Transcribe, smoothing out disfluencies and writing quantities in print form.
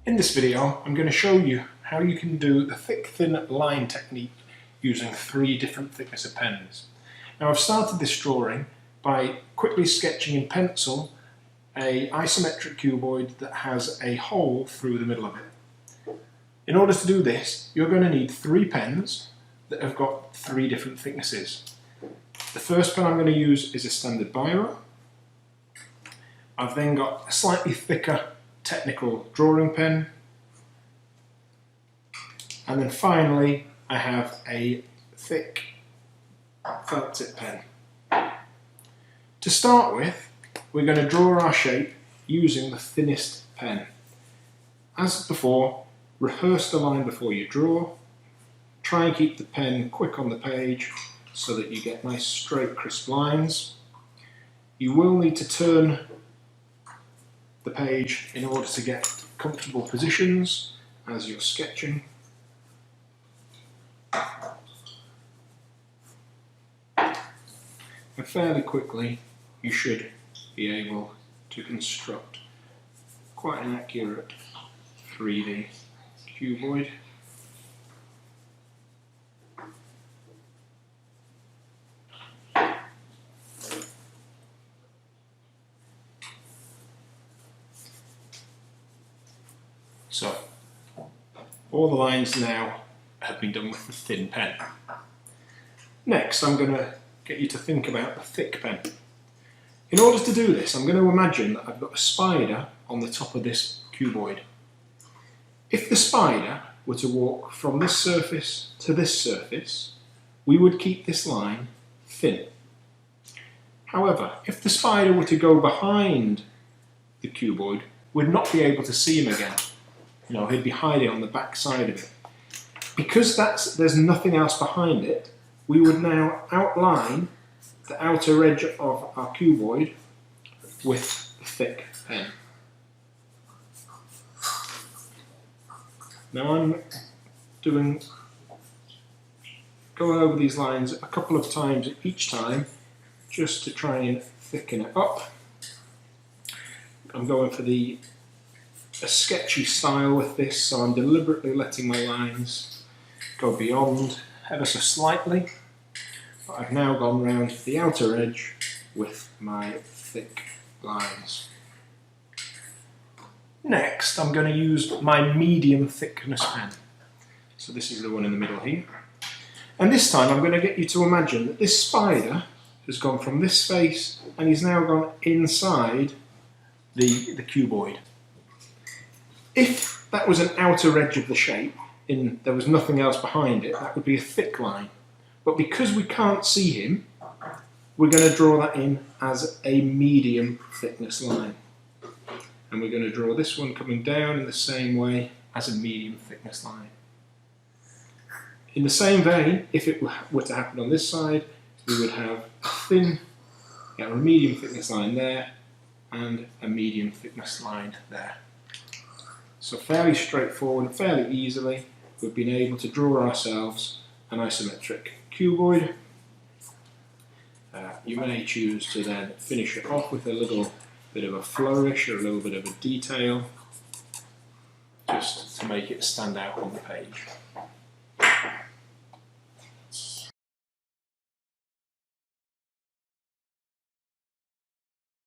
In this video, I'm going to show you how you can do the thick-thin line technique using 3 different thickness of pens. Now, I've started this drawing by quickly sketching in pencil an isometric cuboid that has a hole through the middle of it. In order to do this, you're going to need 3 pens that have got 3 different thicknesses. The first pen I'm going to use is a standard biro. I've then got a slightly thicker technical drawing pen, and then finally I have a thick felt tip pen. To start with, we're going to draw our shape using the thinnest pen. As before, rehearse the line before you draw. Try and keep the pen quick on the page so that you get nice straight crisp lines. You will need to turn the page in order to get comfortable positions as you're sketching. And fairly quickly you should be able to construct quite an accurate 3D cuboid. So, all the lines now have been done with the thin pen. Next, I'm going to get you to think about the thick pen. In order to do this, I'm going to imagine that I've got a spider on the top of this cuboid. If the spider were to walk from this surface to this surface, we would keep this line thin. However, if the spider were to go behind the cuboid, we'd not be able to see him again. You know, he'd be hiding on the back side of it. Because there's nothing else behind it, we would now outline the outer edge of our cuboid with the thick pen. Now I'm going over these lines a couple of times each time just to try and thicken it up. I'm going for a sketchy style with this, so I'm deliberately letting my lines go beyond ever so slightly. But I've now gone round the outer edge with my thick lines. Next, I'm going to use my medium thickness pen. So this is the one in the middle here. And this time I'm going to get you to imagine that this spider has gone from this face and he's now gone inside the cuboid. If that was an outer edge of the shape, there was nothing else behind it, that would be a thick line. But because we can't see him, we're going to draw that in as a medium thickness line. And we're going to draw this one coming down in the same way as a medium thickness line. In the same vein, if it were to happen on this side, we would have a medium thickness line there and a medium thickness line there. So fairly straightforward and fairly easily, we've been able to draw ourselves an isometric cuboid. You may choose to then finish it off with a little bit of a flourish or a little bit of a detail, just to make it stand out on the page.